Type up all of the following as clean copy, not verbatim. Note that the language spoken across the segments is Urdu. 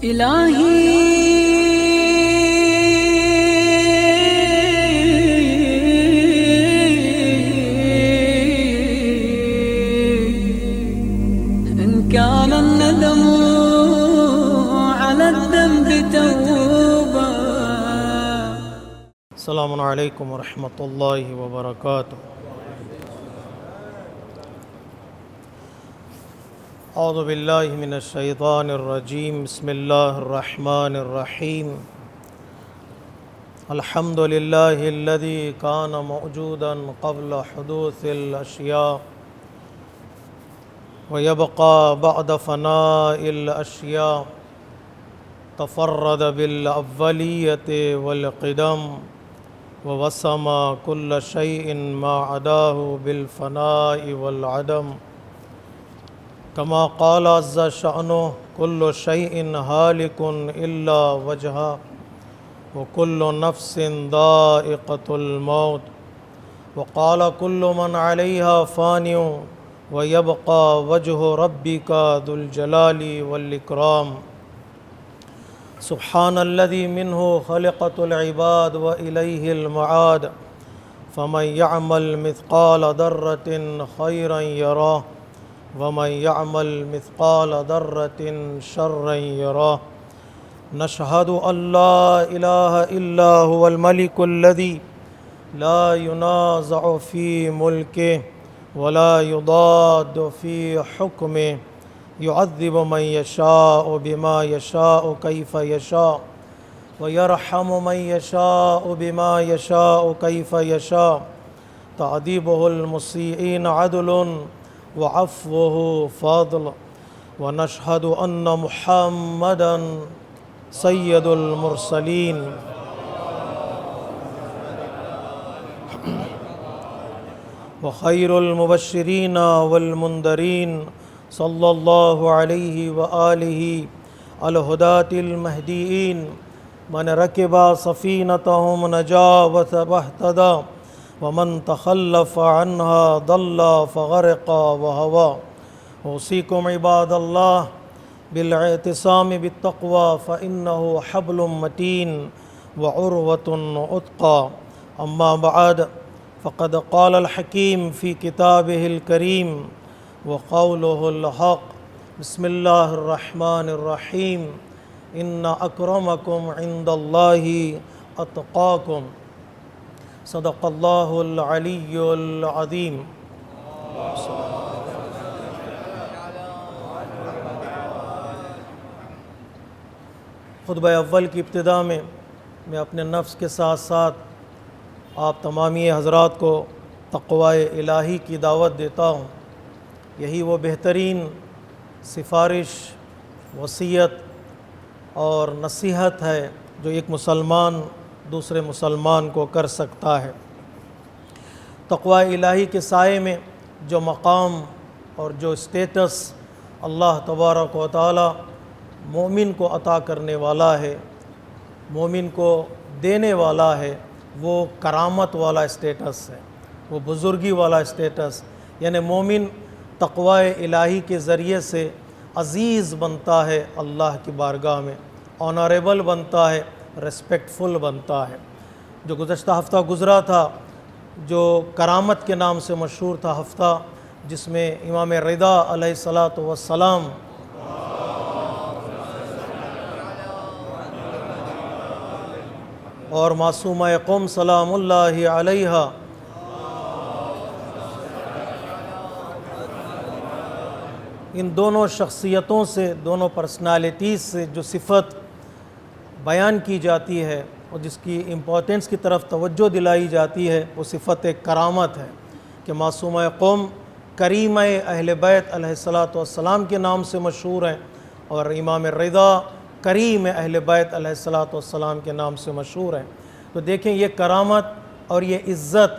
الہی إن كان الندم على الذنب توبة. السلام علیکم ورحمۃ اللہ وبرکاتہ۔ اعوذ باللہ من الشیطان الرجیم، بسم اللہ الرحمن الرحیم۔ الحمد للہ الذی کان موجودا قبل حدوث الاشیاء ویبقى بعد فناء الاشیاء، تفرد بالاولیۃ والقدم ووسم كل شيء ما عداه بالفناء والعدم، كما قال عز شأنه كل شيء هالك إلا وجهه وكل نفس ذائقة الموت، وقال كل من عليها فان ويبقى وجه ربك ذو الجلال والإكرام، سبحان الذي منه خلقت العباد وإليه المعاد، فمن يعمل مثقال ذرة خيرا يراه ومن يعمل مثقال ذرة شرا يراه، نشهد أن لا إله إلا هو الملك الذي لا ينازع في ملكه ولا يضاد في حكمه، يعذب من يشاء بما يشاء كيف يشاء ويرحم من يشاء بما يشاء كيف يشاء، تعذيبه المسيئين عدل وعفوه فضل، ونشهد أن محمدا سيد المرسلين وخير المبشرين والمنذرين، صلى الله عليه وآله الهداة المهديين، من ركب سفينتهم نجا واهتدى ومن تخلف عنها ضل فغرق وهوى، أوصيكم عباد الله بالاعتصام بالتقوى فإنه حبل متين وعروة عتقى، أما بعد، فقد قال الحكيم في كتابه الكريم وقوله الحق، بسم الله الرحمن الرحيم، إن أكرمكم عند الله أتقاكم، صدق الله العلي العظيم۔ خطبہ اول کی ابتدا میں اپنے نفس کے ساتھ ساتھ آپ تمامی حضرات کو تقوی الہی کی دعوت دیتا ہوں۔ یہی وہ بہترین سفارش، وصیت اور نصیحت ہے جو ایک مسلمان دوسرے مسلمان کو کر سکتا ہے۔ تقوی الہی کے سائے میں جو مقام اور جو اسٹیٹس اللہ تبارک و تعالی مومن کو عطا کرنے والا ہے، مومن کو دینے والا ہے، وہ کرامت والا اسٹیٹس ہے، وہ بزرگی والا اسٹیٹس، یعنی مومن تقوی الہی کے ذریعے سے عزیز بنتا ہے اللہ کی بارگاہ میں، آنریبل بنتا ہے، ریسپیکٹفل بنتا ہے۔ جو گزشتہ ہفتہ گزرا تھا، جو کرامت کے نام سے مشہور تھا ہفتہ، جس میں امام رضا علیہ الصلاۃ والسلام اور معصومہ قوم سلام اللہ علیہا ان دونوں شخصیتوں سے، دونوں پرسنالٹیز سے جو صفت بیان کی جاتی ہے اور جس کی امپورٹنس کی طرف توجہ دلائی جاتی ہے، وہ صفت کرامت ہے کہ معصومہ قوم کریمہ اہل بیت علیہ الصلاۃ والسلام کے نام سے مشہور ہیں، اور امام رضا کریم اہل بیت علیہ الصلاۃ والسلام کے نام سے مشہور ہیں۔ تو دیکھیں یہ کرامت اور یہ عزت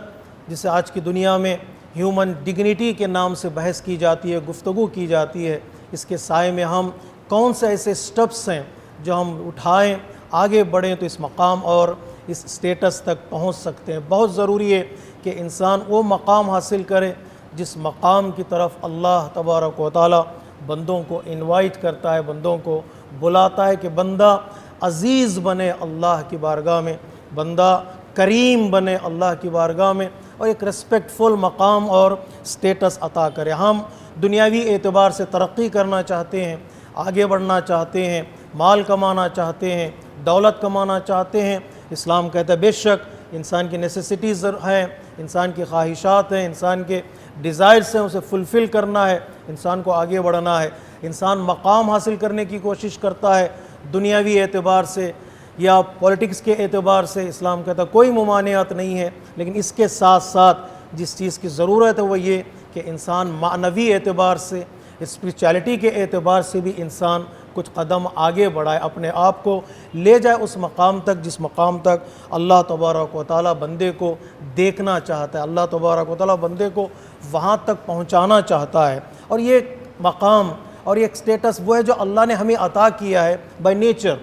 جسے آج کی دنیا میں ہیومن ڈگنیٹی کے نام سے بحث کی جاتی ہے، گفتگو کی جاتی ہے، اس کے سائے میں ہم کون سے ایسے سٹیپس ہیں جو ہم اٹھائیں، آگے بڑھیں تو اس مقام اور اس سٹیٹس تک پہنچ سکتے ہیں۔ بہت ضروری ہے کہ انسان وہ مقام حاصل کرے جس مقام کی طرف اللہ تبارک و تعالی بندوں کو انوائٹ کرتا ہے، بندوں کو بلاتا ہے کہ بندہ عزیز بنے اللہ کی بارگاہ میں، بندہ کریم بنے اللہ کی بارگاہ میں، اور ایک ریسپیکٹفل مقام اور سٹیٹس عطا کرے۔ ہم دنیاوی اعتبار سے ترقی کرنا چاہتے ہیں، آگے بڑھنا چاہتے ہیں، مال کمانا چاہتے ہیں، دولت کمانا چاہتے ہیں۔ اسلام کہتا ہے بے شک انسان کی نیسیسٹیز ہیں، انسان کی خواہشات ہیں، انسان کے ڈیزائرز ہیں، اسے فلفل کرنا ہے، انسان کو آگے بڑھنا ہے۔ انسان مقام حاصل کرنے کی کوشش کرتا ہے دنیاوی اعتبار سے یا پولیٹکس کے اعتبار سے، اسلام کہتا ہے کوئی ممانعت نہیں ہے، لیکن اس کے ساتھ ساتھ جس چیز کی ضرورت ہے وہ یہ کہ انسان معنوی اعتبار سے، اسپریچولیٹی کے اعتبار سے بھی انسان کچھ قدم آگے بڑھائے، اپنے آپ کو لے جائے اس مقام تک جس مقام تک اللہ تبارک و تعالیٰ بندے کو دیکھنا چاہتا ہے، اللہ تبارک و تعالیٰ بندے کو وہاں تک پہنچانا چاہتا ہے۔ اور یہ مقام اور یہ سٹیٹس وہ ہے جو اللہ نے ہمیں عطا کیا ہے بائی نیچر،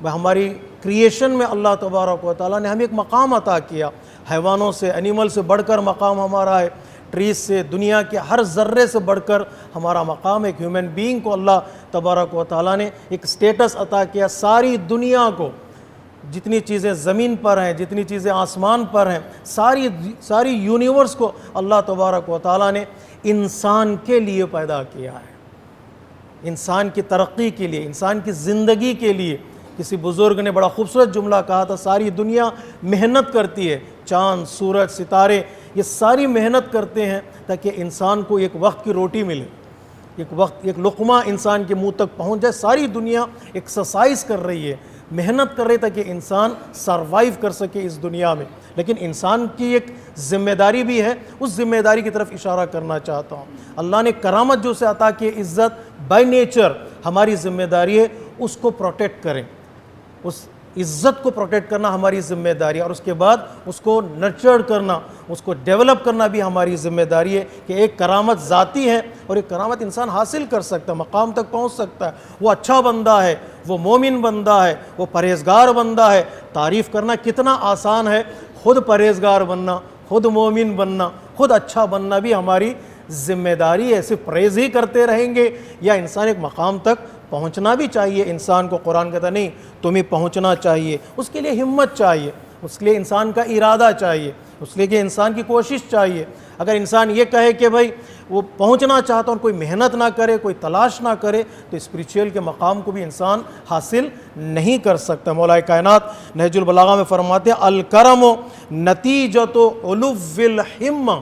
ہماری کریشن میں اللہ تبارک و تعالیٰ نے ہمیں ایک مقام عطا کیا، حیوانوں سے، اینیمل سے بڑھ کر مقام ہمارا ہے، ٹریز سے، دنیا کے ہر ذرے سے بڑھ کر ہمارا مقام ہے۔ ایک ہیومن بینگ کو اللہ تبارک و تعالیٰ نے ایک سٹیٹس عطا کیا، ساری دنیا کو، جتنی چیزیں زمین پر ہیں، جتنی چیزیں آسمان پر ہیں، ساری یونیورس کو اللہ تبارک و تعالیٰ نے انسان کے لیے پیدا کیا ہے، انسان کی ترقی کے لیے، انسان کی زندگی کے لیے۔ کسی بزرگ نے بڑا خوبصورت جملہ کہا تھا، ساری دنیا محنت کرتی ہے، چاند، سورج، ستارے، یہ ساری محنت کرتے ہیں تاکہ انسان کو ایک وقت کی روٹی ملے، ایک لقمہ انسان کے منہ تک پہنچ جائے۔ ساری دنیا ایکسرسائز کر رہی ہے، محنت کر رہی ہے تاکہ انسان سروائیو کر سکے اس دنیا میں۔ لیکن انسان کی ایک ذمہ داری بھی ہے، اس ذمہ داری کی طرف اشارہ کرنا چاہتا ہوں۔ اللہ نے کرامت جو اسے عطا کی عزت بائی نیچر، ہماری ذمہ داری ہے اس کو پروٹیکٹ کریں، اس عزت کو پروٹیکٹ کرنا ہماری ذمہ داری ہے، اور اس کے بعد اس کو نرچر کرنا، اس کو ڈیولپ کرنا بھی ہماری ذمہ داری ہے کہ ایک کرامت ذاتی ہے اور ایک کرامت انسان حاصل کر سکتا ہے، مقام تک پہنچ سکتا ہے۔ وہ اچھا بندہ ہے، وہ مومن بندہ ہے، وہ پرہیزگار بندہ ہے۔ تعریف کرنا کتنا آسان ہے، خود پرہیزگار بننا، خود مومن بننا، خود اچھا بننا بھی ہماری ذمہ داری ہے۔ صرف پریز ہی کرتے رہیں گے یا انسان ایک مقام تک پہنچنا بھی چاہیے؟ انسان کو قرآن کہتا نہیں تمہیں پہنچنا چاہیے، اس کے لیے ہمت چاہیے، اس کے لیے انسان کا ارادہ چاہیے، اس لیے کہ انسان کی کوشش چاہیے۔ اگر انسان یہ کہے کہ بھائی وہ پہنچنا چاہتا اور کوئی محنت نہ کرے، کوئی تلاش نہ کرے، تو اسپریچول کے مقام کو بھی انسان حاصل نہیں کر سکتا۔ مولا کائنات نہج البلاغہ میں فرماتے ہیں الکرم نتیجۃ علو الہمہ،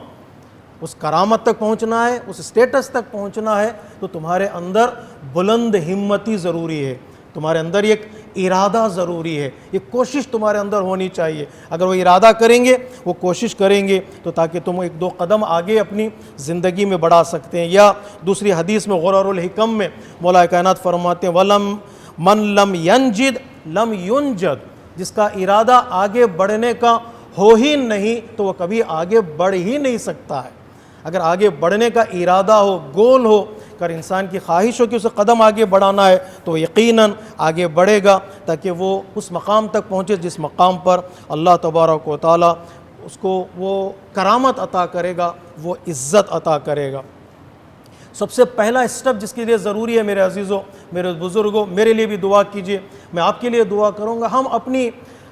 اس کرامت تک پہنچنا ہے، اس سٹیٹس تک پہنچنا ہے تو تمہارے اندر بلند ہمتی ضروری ہے، تمہارے اندر ایک ارادہ ضروری ہے، ایک کوشش تمہارے اندر ہونی چاہیے۔ اگر وہ ارادہ کریں گے، وہ کوشش کریں گے تو تاکہ تم ایک دو قدم آگے اپنی زندگی میں بڑھا سکتے ہیں۔ یا دوسری حدیث میں غرر الحکم میں مولا کائنات فرماتے ہیں وَلَمْ مَنْ لَمْ يَنْجِدْ لَمْ يُنْجَدْ، جس کا ارادہ آگے بڑھنے کا ہو ہی نہیں تو وہ کبھی آگے بڑھ ہی نہیں سکتا ہے۔ اگر آگے بڑھنے کا ارادہ ہو، گول ہو، اگر انسان کی خواہش ہو کہ اسے قدم آگے بڑھانا ہے تو یقیناً آگے بڑھے گا تاکہ وہ اس مقام تک پہنچے جس مقام پر اللہ تبارک و تعالیٰ اس کو وہ کرامت عطا کرے گا، وہ عزت عطا کرے گا۔ سب سے پہلا اسٹیپ جس کے لیے ضروری ہے میرے عزیزوں، میرے بزرگوں، میرے لیے بھی دعا کیجئے، میں آپ کے لیے دعا کروں گا، ہم اپنی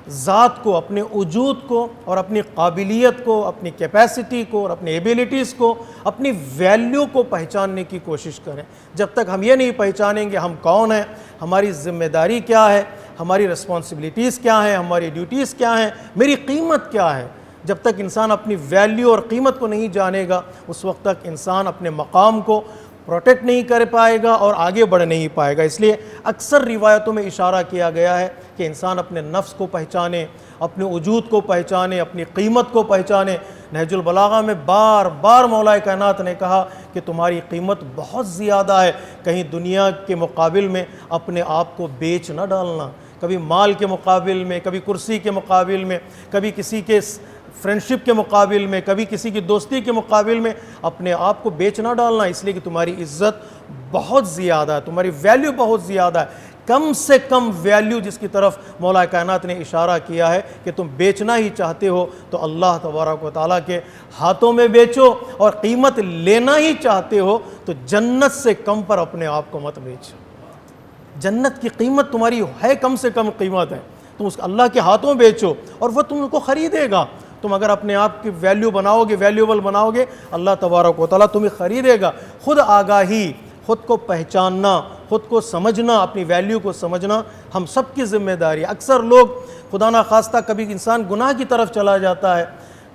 ذات کو، اپنے وجود کو اور اپنی قابلیت کو، اپنی کیپیسٹی کو اور اپنی ایبیلٹیز کو، اپنی ویلیو کو پہچاننے کی کوشش کریں۔ جب تک ہم یہ نہیں پہچانیں گے ہم کون ہیں، ہماری ذمہ داری کیا ہے، ہماری رسپانسبلٹیز کیا ہیں، ہماری ڈیوٹیز کیا ہیں، میری قیمت کیا ہے، جب تک انسان اپنی ویلیو اور قیمت کو نہیں جانے گا اس وقت تک انسان اپنے مقام کو پروٹیکٹ نہیں کر پائے گا اور آگے بڑھ نہیں پائے گا۔ اس لیے اکثر روایتوں میں اشارہ کیا گیا ہے کہ انسان اپنے نفس کو پہچانے، اپنے وجود کو پہچانے، اپنی قیمت کو پہچانے۔ نہج البلاغہ میں بار بار مولا کائنات نے کہا کہ تمہاری قیمت بہت زیادہ ہے، کہیں دنیا کے مقابل میں اپنے آپ کو بیچ نہ ڈالنا، کبھی مال کے مقابل میں، کبھی کرسی کے مقابل میں، کبھی کسی کے فرینڈشپ کے مقابل میں، کبھی کسی کی دوستی کے مقابل میں اپنے آپ کو بیچ نہ ڈالنا، اس لیے کہ تمہاری عزت بہت زیادہ ہے، تمہاری ویلیو بہت زیادہ ہے۔ کم سے کم ویلیو جس کی طرف مولا کائنات نے اشارہ کیا ہے کہ تم بیچنا ہی چاہتے ہو تو اللہ تبارک و تعالیٰ کے ہاتھوں میں بیچو، اور قیمت لینا ہی چاہتے ہو تو جنت سے کم پر اپنے آپ کو مت بیچو، جنت کی قیمت تمہاری ہے کم سے کم قیمت ہے، تم اس اللہ کے ہاتھوں بیچو اور وہ تم کو خریدے گا۔ تم اگر اپنے آپ کی ویلیو بناؤ گے، ویلیوبل بناؤ گے، اللہ تبارک و تعالیٰ تمہیں خریدے گا۔ خود آگاہی، خود کو پہچاننا، خود کو سمجھنا، اپنی ویلیو کو سمجھنا ہم سب کی ذمہ داری ہے۔ اکثر لوگ خدا نخواستہ کبھی انسان گناہ کی طرف چلا جاتا ہے،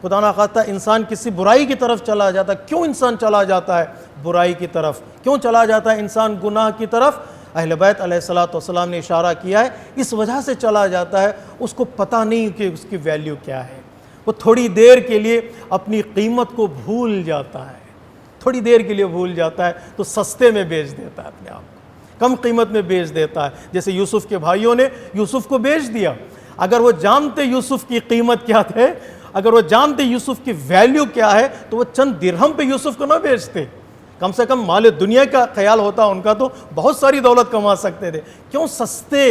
خدا نخواستہ انسان کسی برائی کی طرف چلا جاتا ہے۔ کیوں انسان چلا جاتا ہے برائی کی طرف؟ کیوں چلا جاتا ہے انسان گناہ کی طرف؟ اہل بیت علیہ الصلوۃ والسلام نے اشارہ کیا ہے، اس وجہ سے چلا جاتا ہے، اس کو پتہ نہیں کہ اس کی ویلیو کیا ہے۔ وہ تھوڑی دیر کے لیے اپنی قیمت کو بھول جاتا ہے، تھوڑی دیر کے لیے بھول جاتا ہے تو سستے میں بیچ دیتا ہے اپنے آپ کو، کم قیمت میں بیچ دیتا ہے۔ جیسے یوسف کے بھائیوں نے یوسف کو بیچ دیا۔ اگر وہ جانتے یوسف کی قیمت کیا تھے، اگر وہ جانتے یوسف کی ویلیو کیا ہے، تو وہ چند درہم پہ یوسف کو نہ بیچتے۔ کم سے کم مال دنیا کا خیال ہوتا ان کا تو بہت ساری دولت کما سکتے تھے۔ کیوں سستے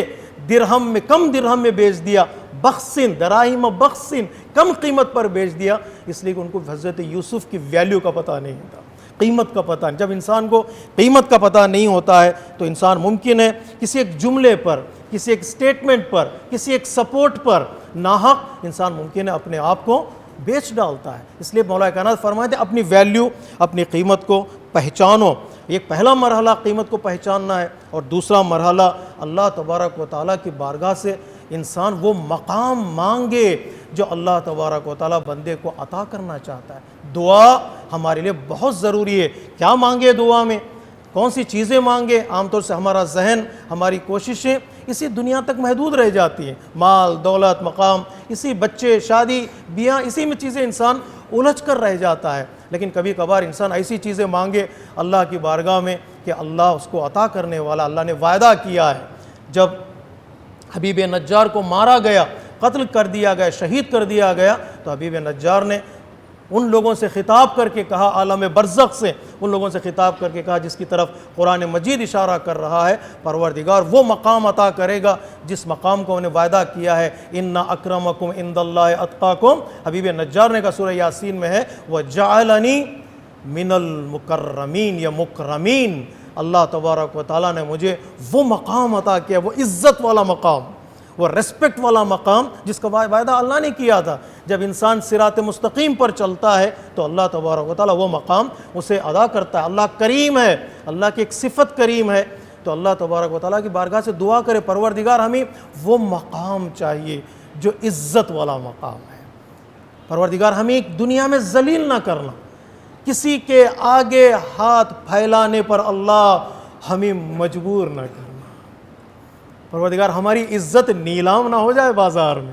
درہم میں، کم درہم میں بیچ دیا؟ بخسن، دراہم بخسن، کم قیمت پر بیچ دیا، اس لیے کہ ان کو حضرت یوسف کی ویلیو کا پتہ نہیں تھا، قیمت کا پتہ نہیں۔ جب انسان کو قیمت کا پتہ نہیں ہوتا ہے تو انسان ممکن ہے کسی ایک جملے پر، کسی ایک سٹیٹمنٹ پر، کسی ایک سپورٹ پر ناحق انسان ممکن ہے اپنے آپ کو بیچ ڈالتا ہے۔ اس لیے مولا کائنات فرماتے ہیں اپنی ویلیو، اپنی قیمت کو پہچانو۔ ایک پہلا مرحلہ قیمت کو پہچاننا ہے، اور دوسرا مرحلہ اللہ تبارک و تعالیٰ کی بارگاہ سے انسان وہ مقام مانگے جو اللہ تبارک و تعالیٰ بندے کو عطا کرنا چاہتا ہے۔ دعا ہمارے لیے بہت ضروری ہے۔ کیا مانگے دعا میں؟ کون سی چیزیں مانگے؟ عام طور سے ہمارا ذہن، ہماری کوششیں اسی دنیا تک محدود رہ جاتی ہیں، مال، دولت، مقام، اسی بچے، شادی، بیاہ، اسی میں چیزیں انسان الجھ کر رہ جاتا ہے۔ لیکن کبھی کبھار انسان ایسی چیزیں مانگے اللہ کی بارگاہ میں کہ اللہ اس کو عطا کرنے والا۔ اللہ نے وعدہ کیا ہے، جب حبیب نجار کو مارا گیا، قتل کر دیا گیا، شہید کر دیا گیا، تو حبیب نجار نے ان لوگوں سے خطاب کر کے کہا، عالم برزخ سے ان لوگوں سے خطاب کر کے کہا جس کی طرف قرآن مجید اشارہ کر رہا ہے، پروردگار وہ مقام عطا کرے گا جس مقام کو انہیں وعدہ کیا ہے، ان اکرمکم عند اللہ اتقاکم۔ حبیب نجار نے کہا، سورہ یاسین میں ہے، وجعلنی من المکرمین یا مکرمین، اللہ تبارک و تعالیٰ نے مجھے وہ مقام عطا کیا، وہ عزت والا مقام، وہ ریسپیکٹ والا مقام جس کا وعدہ اللہ نے کیا تھا۔ جب انسان صراط مستقیم پر چلتا ہے تو اللہ تبارک و تعالیٰ وہ مقام اسے ادا کرتا ہے۔ اللہ کریم ہے، اللہ کی ایک صفت کریم ہے، تو اللہ تبارک و تعالیٰ کی بارگاہ سے دعا کرے، پروردگار ہمیں وہ مقام چاہیے جو عزت والا مقام ہے۔ پروردگار ہمیں دنیا میں ذلیل نہ کرنا، کسی کے آگے ہاتھ پھیلانے پر اللہ ہمیں مجبور نہ کرنا۔ پروردگار ہماری عزت نیلام نہ ہو جائے بازار میں۔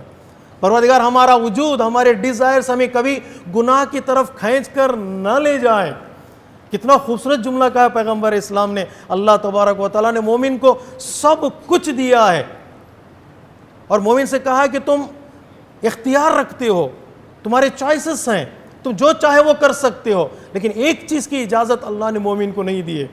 پروردگار ہمارا وجود، ہمارے ڈیزائرز ہمیں کبھی گناہ کی طرف کھینچ کر نہ لے جائیں۔ کتنا خوبصورت جملہ کہا ہے پیغمبر اسلام نے، اللہ تبارک و تعالیٰ نے مومن کو سب کچھ دیا ہے، اور مومن سے کہا ہے کہ تم اختیار رکھتے ہو، تمہارے چوائسز ہیں، تم جو چاہے وہ کر سکتے ہو، لیکن ایک چیز کی اجازت اللہ نے مومن کو نہیں دی ہے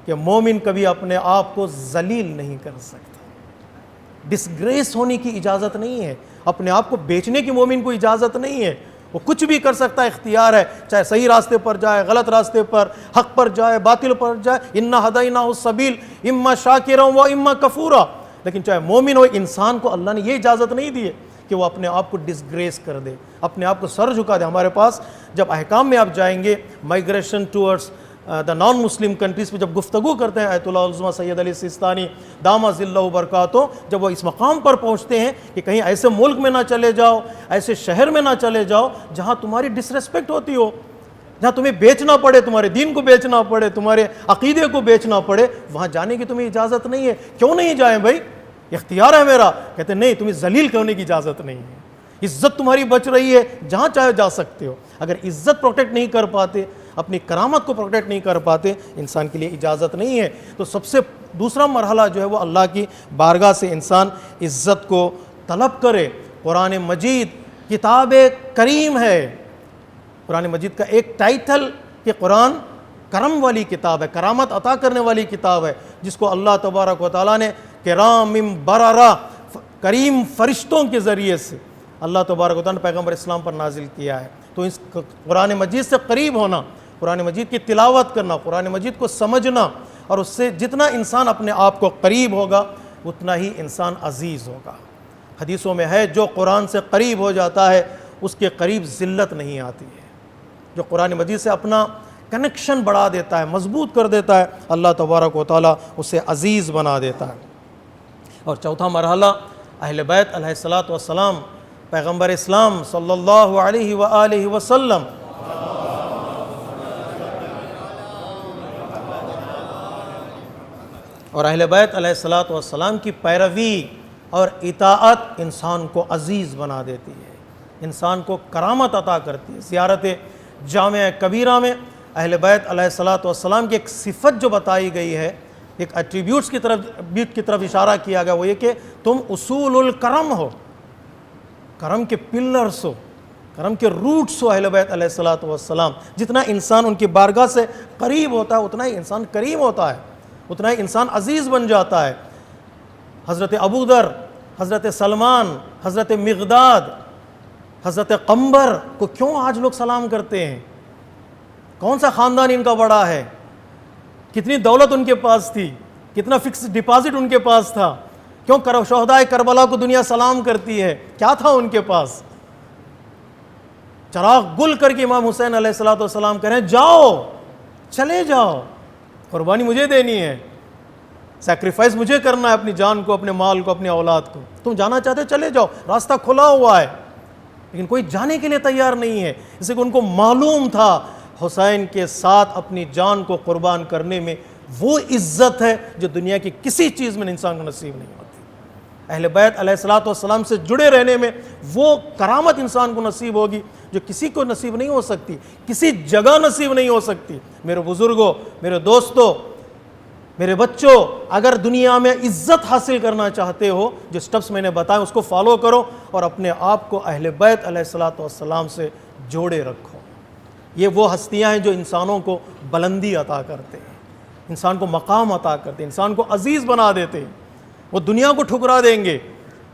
کہ مومن کبھی اپنے آپ کو ذلیل نہیں کر سکتا، ڈسگریس ہونے کی اجازت نہیں ہے، اپنے آپ کو بیچنے کی مومن کو اجازت نہیں ہے۔ وہ کچھ بھی کر سکتا ہے، اختیار ہے، چاہے صحیح راستے پر جائے، غلط راستے پر، حق پر جائے، باطل پر جائے، انا ہدیناہ السبیل اما شاکرا و اما کفورا۔ لیکن چاہے مومن ہو، انسان کو اللہ نے یہ اجازت نہیں دی ہے کہ وہ اپنے آپ کو ڈسگریس کر دے، اپنے آپ کو سر جھکا دے۔ ہمارے پاس جب احکام میں آپ جائیں گے، migration towards the naan Muslim countries پہ جب گفتگو کرتے ہیں آیت اللہ العظمہ سید علی سیستانی دامت ذلہ برکاتہ، جب وہ اس مقام پر پہنچتے ہیں کہ کہیں ایسے ملک میں نہ چلے جاؤ، ایسے شہر میں نہ چلے جاؤ جہاں تمہاری ڈس ریسپیکٹ ہوتی ہو، جہاں تمہیں بیچنا پڑے، تمہارے دین کو بیچنا پڑے، تمہارے عقیدے کو بیچنا پڑے، وہاں جانے کی تمہیں اجازت نہیں ہے۔ کیوں نہیں جائیں بھائی؟ اختیار ہے میرا۔ کہتے نہیں، تمہیں ذلیل کرنے کی اجازت نہیں ہے، عزت تمہاری بچ رہی ہے، جہاں چاہے جا سکتے ہو۔ اگر عزت پروٹیکٹ نہیں کر پاتے، اپنی کرامت کو پروٹیکٹ نہیں کر پاتے، انسان کے لیے اجازت نہیں ہے۔ تو سب سے دوسرا مرحلہ جو ہے وہ اللہ کی بارگاہ سے انسان عزت کو طلب کرے۔ قرآن مجید کتاب کریم ہے، قرآن مجید کا ایک ٹائٹل کہ قرآن کرم والی کتاب ہے، کرامت عطا کرنے والی کتاب ہے، جس کو اللہ تبارک و تعالیٰ نے کرام بررہ، کریم فرشتوں کے ذریعے سے اللہ تبارک و تعالیٰ نے پیغمبر اسلام پر نازل کیا ہے۔ تو اس قرآن مجید سے قریب ہونا، قرآن مجید کی تلاوت کرنا، قرآن مجید کو سمجھنا، اور اس سے جتنا انسان اپنے آپ کو قریب ہوگا اتنا ہی انسان عزیز ہوگا۔ حدیثوں میں ہے جو قرآن سے قریب ہو جاتا ہے اس کے قریب ذلت نہیں آتی ہے۔ جو قرآن مجید سے اپنا کنیکشن بڑھا دیتا ہے، مضبوط کر دیتا ہے، اللہ تبارک و تعالیٰ اسے عزیز بنا دیتا ہے۔ اور چوتھا مرحلہ اہل بیت علیہ الصلاۃ والسلام، پیغمبر اسلام صلی اللہ علیہ وآلہ وسلم اور اہل بیت علیہ الصلاۃ والسلام کی پیروی اور اطاعت انسان کو عزیز بنا دیتی ہے، انسان کو کرامت عطا کرتی ہے۔ زیارت جامع کبیرہ میں اہل بیت علیہ الصلاۃ والسلام کی ایک صفت جو بتائی گئی ہے، ایک ایٹریبیوٹس کی طرف اشارہ کیا گیا، وہ یہ کہ تم اصول الکرم ہو، کرم کے پلرز ہو، کرم کے روٹس ہو اہل بیت علیہ الصلاۃ والسلام۔ جتنا انسان ان کی بارگاہ سے قریب ہوتا ہے اتنا ہی انسان کریم ہوتا ہے، اتنا ہی انسان عزیز بن جاتا ہے۔ حضرت ابوذر، حضرت سلمان، حضرت مقداد، حضرت قمبر کو کیوں آج لوگ سلام کرتے ہیں؟ کون سا خاندان ان کا بڑا ہے؟ کتنی دولت ان کے پاس تھی؟ کتنا فکس ڈپازٹ ان کے پاس تھا؟ کیوں شہدائے کربلا کو دنیا سلام کرتی ہے؟ کیا تھا ان کے پاس؟ چراغ گل کر کے امام حسین علیہ الصلوۃ والسلام کہہ رہے ہیں جاؤ، چلے جاؤ، قربانی مجھے دینی ہے، سیکریفائس مجھے کرنا ہے، اپنی جان کو، اپنے مال کو، اپنی اولاد کو۔ تم جانا چاہتے چلے جاؤ، راستہ کھلا ہوا ہے، لیکن کوئی جانے کے لیے تیار نہیں ہے، اس لیے کہ ان کو معلوم تھا حسین کے ساتھ اپنی جان کو قربان کرنے میں وہ عزت ہے جو دنیا کی کسی چیز میں انسان کو نصیب نہیں ہوتی۔ اہل بیت علیہ الصلوۃ والسلام سے جڑے رہنے میں وہ کرامت انسان کو نصیب ہوگی جو کسی کو نصیب نہیں ہو سکتی، کسی جگہ نصیب نہیں ہو سکتی۔ میرے بزرگوں، میرے دوستوں، میرے بچوں، اگر دنیا میں عزت حاصل کرنا چاہتے ہو، جو سٹیپس میں نے بتائے اس کو فالو کرو اور اپنے آپ کو اہل بیت علیہ الصلوۃ والسلام سے جوڑے رکھو۔ یہ وہ ہستیاں ہیں جو انسانوں کو بلندی عطا کرتے ہیں، انسان کو مقام عطا کرتے ہیں، انسان کو عزیز بنا دیتے ہیں۔ وہ دنیا کو ٹھکرا دیں گے،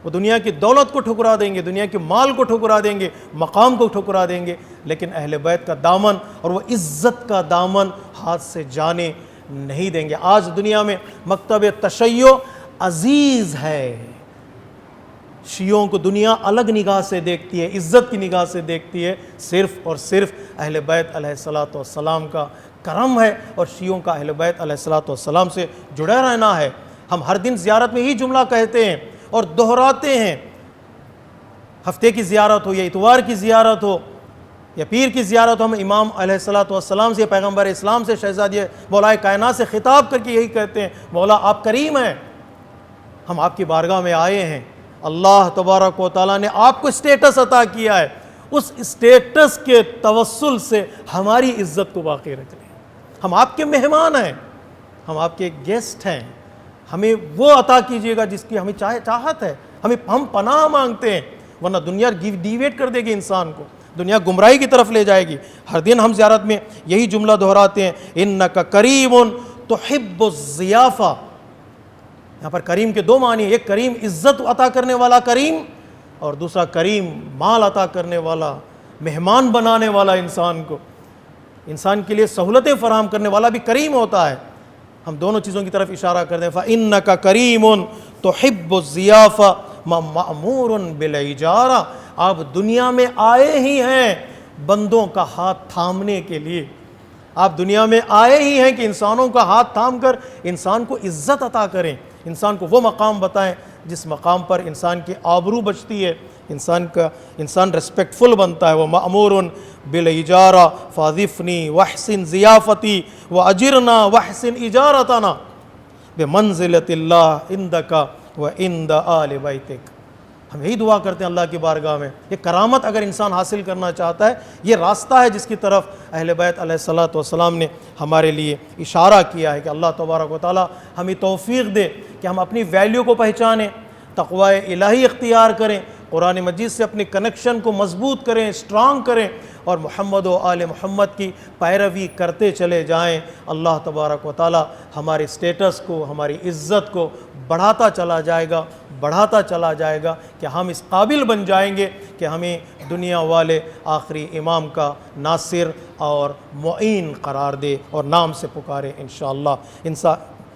وہ دنیا کی دولت کو ٹھکرا دیں گے، دنیا کے مال کو ٹھکرا دیں گے، مقام کو ٹھکرا دیں گے، لیکن اہل بیت کا دامن اور وہ عزت کا دامن ہاتھ سے جانے نہیں دیں گے۔ آج دنیا میں مکتب تشیع عزیز ہے، شیعوں کو دنیا الگ نگاہ سے دیکھتی ہے، عزت کی نگاہ سے دیکھتی ہے، صرف اور صرف اہل بیت علیہ الصلوۃ والسلام کا کرم ہے اور شیعوں کا اہل بیت علیہ الصلوۃ والسلام سے جڑا رہنا ہے۔ ہم ہر دن زیارت میں یہی جملہ کہتے ہیں اور دہراتے ہیں، ہفتے کی زیارت ہو یا اتوار کی زیارت ہو یا پیر کی زیارت ہو، ہم امام علیہ الصلوۃ والسلام سے، پیغمبر اسلام سے، شہزادی مولا کائنات سے خطاب کر کے یہی کہتے ہیں، مولا آپ کریم ہیں، ہم آپ کی بارگاہ میں آئے ہیں، اللہ تبارک و تعالیٰ نے آپ کو اسٹیٹس عطا کیا ہے، اس اسٹیٹس کے توسل سے ہماری عزت کو باقی رکھ لیں۔ ہم آپ کے مہمان ہیں، ہم آپ کے گیسٹ ہیں، ہمیں وہ عطا کیجیے گا جس کی ہمیں چاہت ہے، ہم پناہ مانگتے ہیں، ورنہ دنیا ڈیویٹ کر دے گی انسان کو، دنیا گمراہی کی طرف لے جائے گی۔ ہر دن ہم زیارت میں یہی جملہ دہراتے ہیں، انک کریم تحب الضیافہ۔ یہاں پر کریم کے دو معنی ہیں، ایک کریم عزت عطا کرنے والا کریم، اور دوسرا کریم مال عطا کرنے والا، مہمان بنانے والا، انسان کے لیے سہولتیں فراہم کرنے والا بھی کریم ہوتا ہے۔ ہم دونوں چیزوں کی طرف اشارہ کرتے ہیں، فَإِنَّكَ كَرِيمٌ تُحِبُّ الضِّيَافَةَ مَأْمُورٌ بِالْإِجَارَةِ۔ آپ دنیا میں آئے ہی ہیں بندوں کا ہاتھ تھامنے کے لیے، آپ دنیا میں آئے ہی ہیں کہ انسانوں کا ہاتھ تھام کر انسان کو عزت عطا کریں، انسان کو وہ مقام بتائیں جس مقام پر انسان کی آبرو بچتی ہے، انسان ریسپیکٹفل بنتا ہے۔ وہ مأمور بالاجارہ فاضفنی واحسن ضیافتی واجرنا واحسن اجارتنا بمنزلۃ اللہ عندک وعند آل بیتک۔ ہم یہی دعا کرتے ہیں اللہ کی بارگاہ میں، یہ کرامت اگر انسان حاصل کرنا چاہتا ہے، یہ راستہ ہے جس کی طرف اہل بیت علیہ الصلوۃ والسلام نے ہمارے لیے اشارہ کیا ہے، کہ اللہ تبارک و تعالی ہمیں توفیق دے کہ ہم اپنی ویلیو کو پہچانیں، تقوی الہی اختیار کریں، قرآن مجید سے اپنے کنیکشن کو مضبوط کریں، اسٹرانگ کریں، اور محمد و آل محمد کی پیروی کرتے چلے جائیں۔ اللہ تبارک و تعالی ہمارے اسٹیٹس کو، ہماری عزت کو بڑھاتا چلا جائے گا کہ ہم اس قابل بن جائیں گے کہ ہمیں دنیا والے آخری امام کا ناصر اور معین قرار دے اور نام سے پکارے انشاءاللہ۔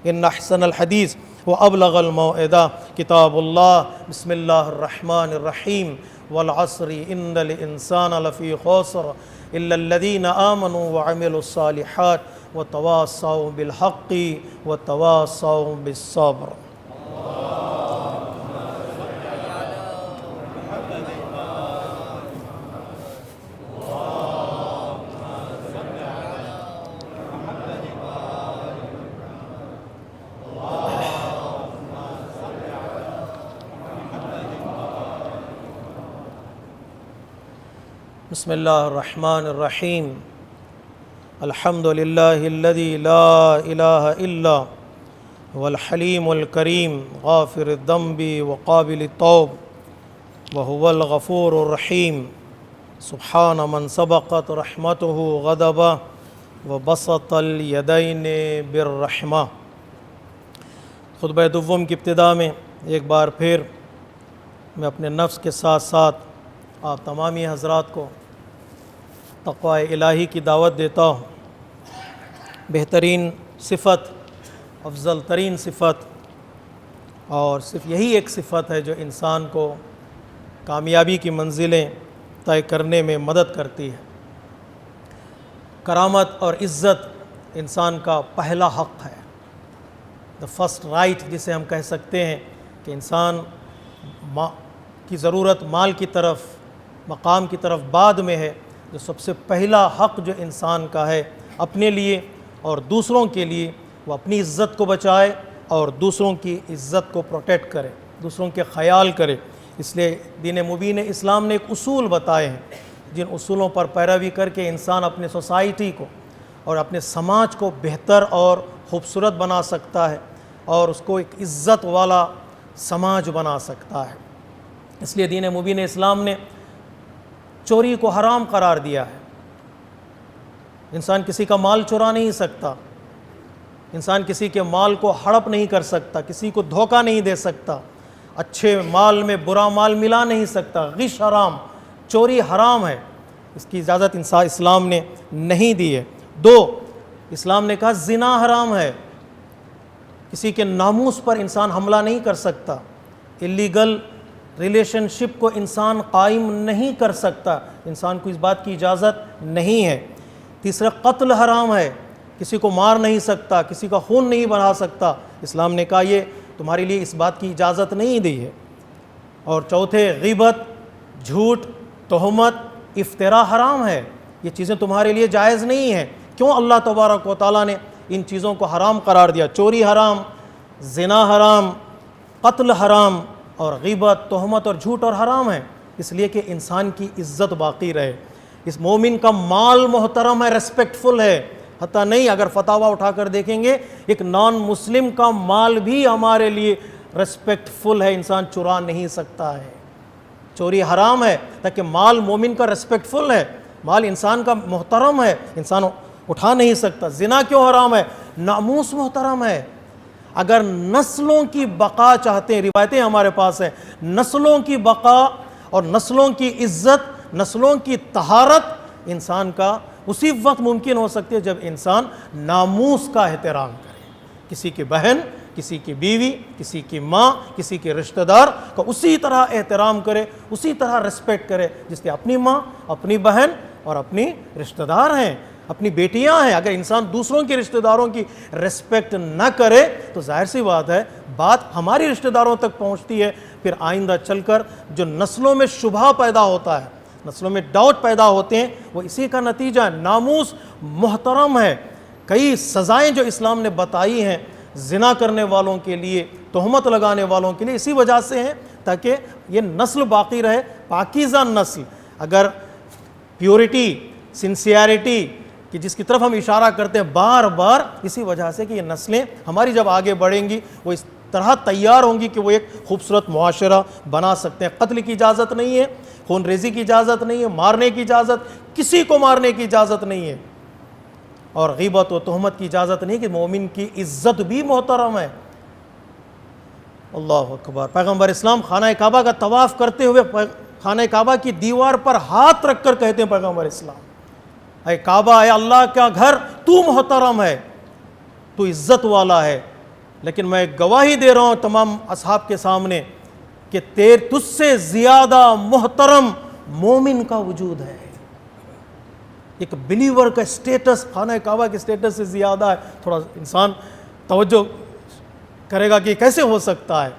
ان احسن الحدیث وابلغ الموعظہ کتاب اللہ۔ بسم اللہ الرحمن الرحیم۔ والعصر ان الانسان لفی خسر الا الذین آمنوا وعملوا الصالحات وتواصوا بالحق وتواصوا بالصبر۔ بسم اللہ الرحمن الرحیم۔ الحمد للہ الذی لا الہ الا هو الحلیم الکریم غافر الذنب وقابل التوب وهو الغفور الرحیم سبحان من سبقت رحمته غضبا وبسط الیدین بالرحمہ۔ خطبہ دوم کی ابتدا میں ایک بار پھر میں اپنے نفس کے ساتھ ساتھ آپ تمامی حضرات کو تقوی الہی کی دعوت دیتا ہوں۔ بہترین صفت، افضل ترین صفت، اور صرف یہی ایک صفت ہے جو انسان کو کامیابی کی منزلیں طے کرنے میں مدد کرتی ہے۔ کرامت اور عزت انسان کا پہلا حق ہے، the first right جسے ہم کہہ سکتے ہیں کہ انسان کی ضرورت مال کی طرف، مقام کی طرف بعد میں ہے۔ جو سب سے پہلا حق جو انسان کا ہے اپنے لیے اور دوسروں کے لیے، وہ اپنی عزت کو بچائے اور دوسروں کی عزت کو پروٹیکٹ کرے، دوسروں کے خیال کرے۔ اس لیے دین مبین اسلام نے ایک اصول بتائے ہیں جن اصولوں پر پیروی کر کے انسان اپنے سوسائٹی کو اور اپنے سماج کو بہتر اور خوبصورت بنا سکتا ہے اور اس کو ایک عزت والا سماج بنا سکتا ہے۔ اس لیے دین مبین اسلام نے چوری کو حرام قرار دیا ہے۔ انسان کسی کا مال چرا نہیں سکتا، انسان کسی کے مال کو ہڑپ نہیں کر سکتا، کسی کو دھوکہ نہیں دے سکتا، اچھے مال میں برا مال ملا نہیں سکتا۔ غش حرام، چوری حرام ہے، اس کی اجازت اسلام نے نہیں دی ہے۔ دو، اسلام نے کہا زنا حرام ہے، کسی کے ناموس پر انسان حملہ نہیں کر سکتا، اللیگل ریلیشن شپ کو انسان قائم نہیں کر سکتا، انسان کو اس بات کی اجازت نہیں ہے۔ تیسرا، قتل حرام ہے، کسی کو مار نہیں سکتا، کسی کا خون نہیں بہا سکتا، اسلام نے کہا یہ تمہارے لیے اس بات کی اجازت نہیں دی ہے۔ اور چوتھے، غیبت، جھوٹ، تہمت، افتراء حرام ہے، یہ چیزیں تمہارے لیے جائز نہیں ہیں۔ کیوں اللہ تبارک و تعالیٰ نے ان چیزوں کو حرام قرار دیا؟ چوری حرام، زنا حرام، قتل حرام اور غیبت، تہمت اور جھوٹ اور حرام ہے، اس لیے کہ انسان کی عزت باقی رہے۔ اس مومن کا مال محترم ہے، ریسپیکٹفل ہے، حتیٰ نہیں اگر فتاویٰ اٹھا کر دیکھیں گے ایک نان مسلم کا مال بھی ہمارے لیے ریسپیکٹفل ہے، انسان چرا نہیں سکتا ہے۔ چوری حرام ہے تاکہ مال مومن کا ریسپیکٹفل ہے، مال انسان کا محترم ہے، انسان اٹھا نہیں سکتا۔ زنا کیوں حرام ہے؟ ناموس محترم ہے۔ اگر نسلوں کی بقا چاہتے ہیں، روایتیں ہمارے پاس ہیں، نسلوں کی بقا اور نسلوں کی عزت، نسلوں کی طہارت انسان کا اسی وقت ممکن ہو سکتی ہے جب انسان ناموس کا احترام کرے، کسی کی بہن، کسی کی بیوی، کسی کی ماں، کسی کے رشتہ دار کا اسی طرح احترام کرے، اسی طرح ریسپیکٹ کرے جس سے اپنی ماں، اپنی بہن اور اپنی رشتہ دار ہیں، اپنی بیٹیاں ہیں۔ اگر انسان دوسروں کے رشتہ داروں کی ریسپیکٹ نہ کرے تو ظاہر سی بات ہے بات ہماری رشتہ داروں تک پہنچتی ہے، پھر آئندہ چل کر جو نسلوں میں شبہ پیدا ہوتا ہے، نسلوں میں ڈاؤٹ پیدا ہوتے ہیں، وہ اسی کا نتیجہ ہے۔ ناموس محترم ہے۔ کئی سزائیں جو اسلام نے بتائی ہیں زنا کرنے والوں کے لیے، تہمت لگانے والوں کے لیے، اسی وجہ سے ہیں تاکہ یہ نسل باقی رہے، پاکیزہ نسل۔ اگر پیورٹی، سنسیئرٹی کہ جس کی طرف ہم اشارہ کرتے ہیں بار بار، اسی وجہ سے کہ یہ نسلیں ہماری جب آگے بڑھیں گی وہ اس طرح تیار ہوں گی کہ وہ ایک خوبصورت معاشرہ بنا سکتے ہیں۔ قتل کی اجازت نہیں ہے، خون ریزی کی اجازت نہیں ہے، مارنے کی اجازت، کسی کو مارنے کی اجازت نہیں ہے، اور غیبت و تہمت کی اجازت نہیں کہ مومن کی عزت بھی محترم ہے۔ اللہ اکبر۔ پیغمبر اسلام خانہ کعبہ کا طواف کرتے ہوئے خانہ کعبہ کی دیوار پر ہاتھ رکھ کر کہتے ہیں پیغمبر اسلام، اے کعبہ، اے اللہ کا گھر، تو محترم ہے، تو عزت والا ہے، لیکن میں گواہی دے رہا ہوں تمام اصحاب کے سامنے کہ تجھ سے زیادہ محترم مومن کا وجود ہے۔ ایک بلیور کا سٹیٹس خانہ کعبہ کے سٹیٹس سے زیادہ ہے۔ تھوڑا انسان توجہ کرے گا کہ یہ کیسے ہو سکتا ہے۔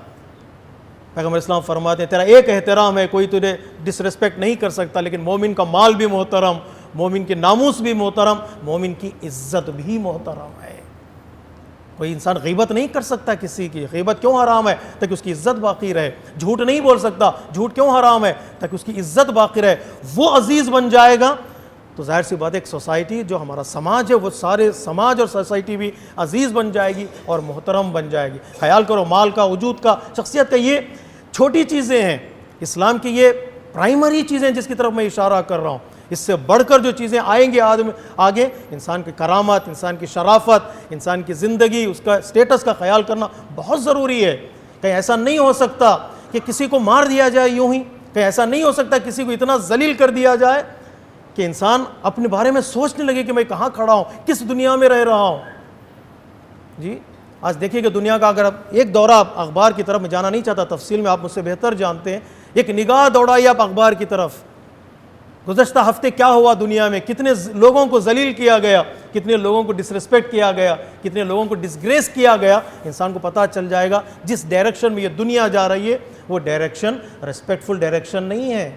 پیغمبر اسلام فرماتے ہیں تیرا ایک احترام ہے، کوئی تجھے ڈس ریسپیکٹ نہیں کر سکتا، لیکن مومن کا مال بھی محترم، مومن کے ناموس بھی محترم، مومن کی عزت بھی محترم ہے۔ کوئی انسان غیبت نہیں کر سکتا کسی کی۔ غیبت کیوں حرام ہے؟ تاکہ اس کی عزت باقی رہے۔ جھوٹ نہیں بول سکتا، جھوٹ کیوں حرام ہے؟ تاکہ اس کی عزت باقی رہے۔ وہ عزیز بن جائے گا تو ظاہر سی بات ہے ایک سوسائٹی جو ہمارا سماج ہے وہ سارے سماج اور سوسائٹی بھی عزیز بن جائے گی اور محترم بن جائے گی۔ خیال کرو، مال کا، وجود کا، شخصیت کا، یہ چھوٹی چیزیں ہیں، اسلام کی یہ پرائمری چیزیں جس کی طرف میں اشارہ کر رہا ہوں۔ اس سے بڑھ کر جو چیزیں آئیں گے آگے، انسان کی کرامت، انسان کی شرافت، انسان کی زندگی، اس کا سٹیٹس کا خیال کرنا بہت ضروری ہے۔ کہیں ایسا نہیں ہو سکتا کہ کسی کو مار دیا جائے یوں ہی، کہیں ایسا نہیں ہو سکتا کسی کو اتنا ذلیل کر دیا جائے کہ انسان اپنے بارے میں سوچنے لگے کہ میں کہاں کھڑا ہوں، کس دنیا میں رہ رہا ہوں۔ جی آج دیکھیے کہ دنیا کا، اگر آپ ایک دورہ اخبار کی طرف میں جانا نہیں چاہتا تفصیل میں، آپ مجھ سے بہتر جانتے ہیں، ایک نگاہ دوڑائی آپ اخبار کی طرف، گزشتہ ہفتے کیا ہوا دنیا میں، کتنے لوگوں کو ذلیل کیا گیا، کتنے لوگوں کو ڈس ریسپیکٹ کیا گیا، کتنے لوگوں کو ڈسگریس کیا گیا، انسان کو پتہ چل جائے گا جس ڈائریکشن میں یہ دنیا جا رہی ہے وہ ڈائریکشن ریسپیکٹفل ڈائریکشن نہیں ہے،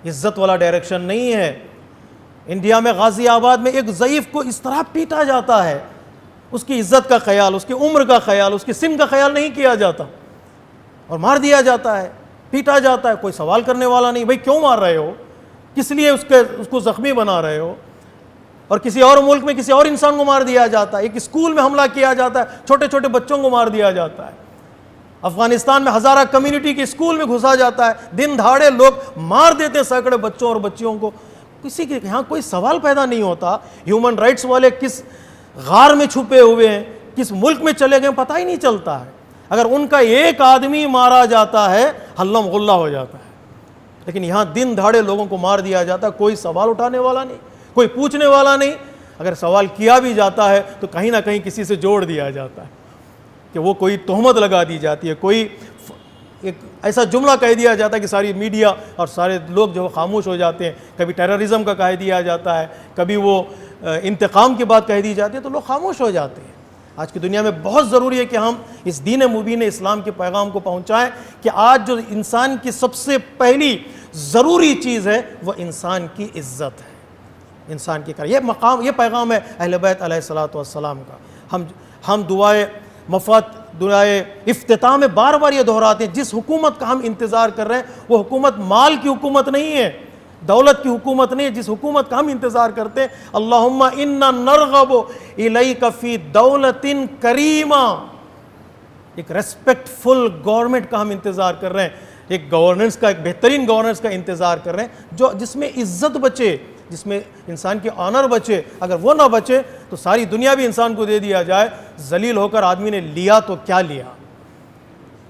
عزت والا ڈائریکشن نہیں ہے۔ انڈیا میں غازی آباد میں ایک ضعیف کو اس طرح پیٹا جاتا ہے، اس کی عزت کا خیال، اس کی عمر کا خیال، اس کی سن کا خیال نہیں کیا جاتا اور مار دیا جاتا ہے، پیٹا جاتا ہے، کوئی سوال کرنے والا نہیں، بھئی کیوں مار رہے ہو، کس لیے اس کو زخمی بنا رہے ہو۔ اور کسی اور ملک میں کسی اور انسان کو مار دیا جاتا ہے، ایک اسکول میں حملہ کیا جاتا ہے، چھوٹے چھوٹے بچوں کو مار دیا جاتا ہے۔ افغانستان میں ہزارہ کمیونٹی کے اسکول میں گھسا جاتا ہے، دن دھاڑے لوگ مار دیتے ہیں سینکڑے بچوں اور بچیوں کو، کسی کے یہاں کوئی سوال پیدا نہیں ہوتا۔ ہیومن رائٹس والے کس غار میں چھپے ہوئے ہیں، کس ملک میں چلے گئے پتہ ہی نہیں چلتا ہے۔ اگر ان کا ایک آدمی مارا جاتا ہے ہلم غلہ ہو جاتا ہے، لیکن یہاں دن دھاڑے لوگوں کو مار دیا جاتا ہے، کوئی سوال اٹھانے والا نہیں، کوئی پوچھنے والا نہیں۔ اگر سوال کیا بھی جاتا ہے تو کہیں نہ کہیں کسی سے جوڑ دیا جاتا ہے کہ وہ کوئی تہمت لگا دی جاتی ہے، کوئی ایک ایسا جملہ کہہ دیا جاتا ہے کہ ساری میڈیا اور سارے لوگ جو خاموش ہو جاتے ہیں۔ کبھی ٹیررزم کا کہہ دیا جاتا ہے، کبھی وہ انتقام کی بات کہہ دی جاتی ہے تو لوگ خاموش ہو جاتے ہیں۔ آج کی دنیا میں بہت ضروری ہے کہ ہم اس دین مبین اسلام کے پیغام کو پہنچائیں کہ آج جو انسان کی سب سے پہلی ضروری چیز ہے وہ انسان کی عزت ہے، انسان کی یہ مقام، یہ پیغام ہے اہل بیت علیہ الصلوۃ والسلام کا۔ ہم دعائے مفاد، دعائے افتتاح میں بار بار یہ دہراتے ہیں، جس حکومت کا ہم انتظار کر رہے ہیں وہ حکومت مال کی حکومت نہیں ہے، دولت کی حکومت نہیں ہے۔ جس حکومت کا ہم انتظار کرتے ہیں، اللہم انا نرغب الیک فی دولت کریمہ، ایک ریسپیکٹفل گورنمنٹ کا ہم انتظار کر رہے ہیں، ایک گورننس کا، ایک بہترین گورننس کا انتظار کر رہے ہیں، جس میں عزت بچے، جس میں انسان کی آنر بچے۔ اگر وہ نہ بچے تو ساری دنیا بھی انسان کو دے دیا جائے، ذلیل ہو کر آدمی نے لیا تو کیا لیا،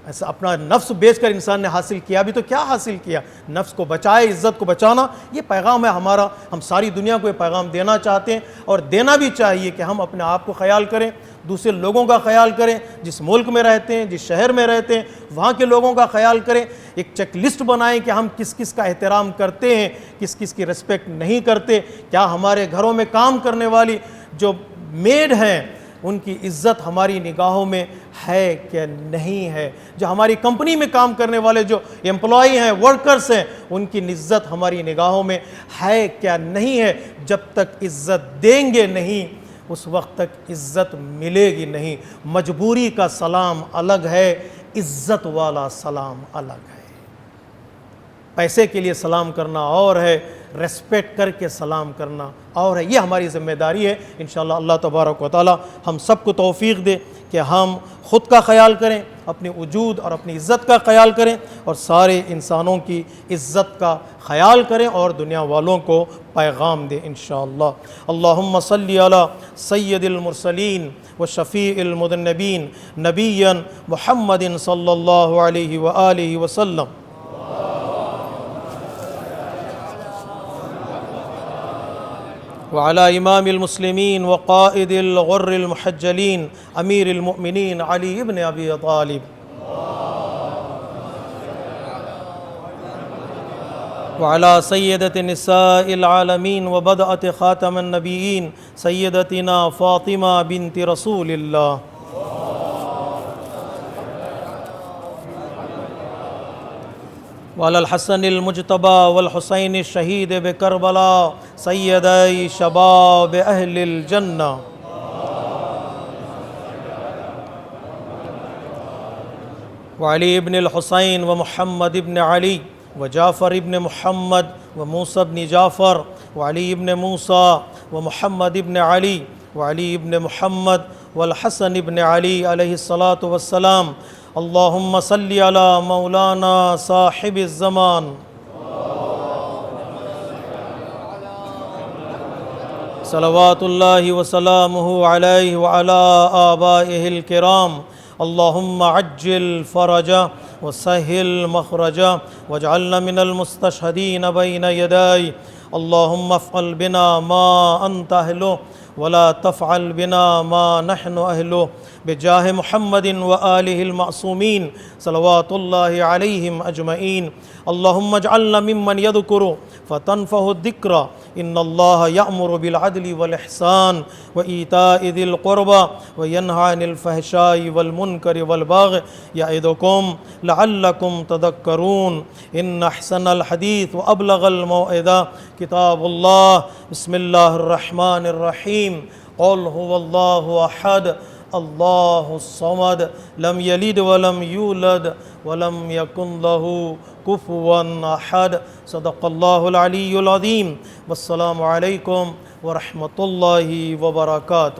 ایسا اپنا نفس بیچ کر انسان نے حاصل کیا بھی تو کیا حاصل کیا، نفس کو بچائے، عزت کو بچانا، یہ پیغام ہے ہمارا۔ ہم ساری دنیا کو یہ پیغام دینا چاہتے ہیں اور دینا بھی چاہیے کہ ہم اپنے آپ کو خیال کریں، دوسرے لوگوں کا خیال کریں، جس ملک میں رہتے ہیں، جس شہر میں رہتے ہیں وہاں کے لوگوں کا خیال کریں، ایک چیک لسٹ بنائیں کہ ہم کس کس کا احترام کرتے ہیں، کس کس کی ریسپیکٹ نہیں کرتے، کیا ہمارے گھروں میں کام کرنے والی جو میڈ ہیں ان کی عزت ہماری نگاہوں میں ہے کہ نہیں ہے، جو ہماری کمپنی میں کام کرنے والے جو امپلائی ہیں، ورکرز ہیں، ان کی عزت ہماری نگاہوں میں ہے کیا نہیں ہے۔ جب تک عزت دیں گے نہیں اس وقت تک عزت ملے گی نہیں۔ مجبوری کا سلام الگ ہے، عزت والا سلام الگ ہے۔ پیسے کے لیے سلام کرنا اور ہے، ریسپیکٹ کر کے سلام کرنا اور ہے، یہ ہماری ذمہ داری ہے۔ انشاءاللہ اللہ تبارک و تعالی ہم سب کو توفیق دے کہ ہم خود کا خیال کریں، اپنے وجود اور اپنی عزت کا خیال کریں اور سارے انسانوں کی عزت کا خیال کریں اور دنیا والوں کو پیغام دیں انشاءاللہ۔ اللہم صلی علی سید المرسلین و شفیع المذنبین نبیا محمد صلی اللہ علیہ وآلہ وسلم۔ وعلى إمام المسلمين وقائد الغر المحجلين أمير المؤمنين علي بن أبي طالب وعلى سيدة نساء العالمين وبدأة خاتم النبيين سيدتنا فاطمة بنت رسول الله وعلى الحسن المجتبى والحسين الشهيد بكربلاء سيدي شباب أهل الجنة وعلي بن الحسين ومحمد بن علي وجعفر بن محمد وموسى بن جعفر وعلي بن موسى ومحمد بن علي وعلي بن محمد والحسن بن علي عليه الصلاة والسلام. اللهم صل على مولانا صاحب الزمان صلوات الله وسلامه عليه وعلى آبائه الكرام. اللهم عجل فرجه وسهل مخرجه واجعلنا من المستشهدين بين يدي. اللهم افعل بنا ما أنت أهله ولا تفعل بنا ما نحن أهله بجاه محمد وآله المعصومين صلوات الله عليهم أجمعين. اللهم اجعلنا ممن يذكر فتنفه الذكرى. إن الله يأمر بالعدل والإحسان وإيتاء ذي القربى وينهى عن الفحشاء والمنكر والبغي يعظكم لعلكم تذكرون. إن أحسن الحديث وأبلغ الموعظة كتاب الله. بسم الله الرحمن الرحيم. قل هو الله أحد الله الصمد لم يلد ولم يولد ولم يكن له كفوا أحد. صدق الله العلي العظيم. والسلام عليكم ورحمة الله وبركاته.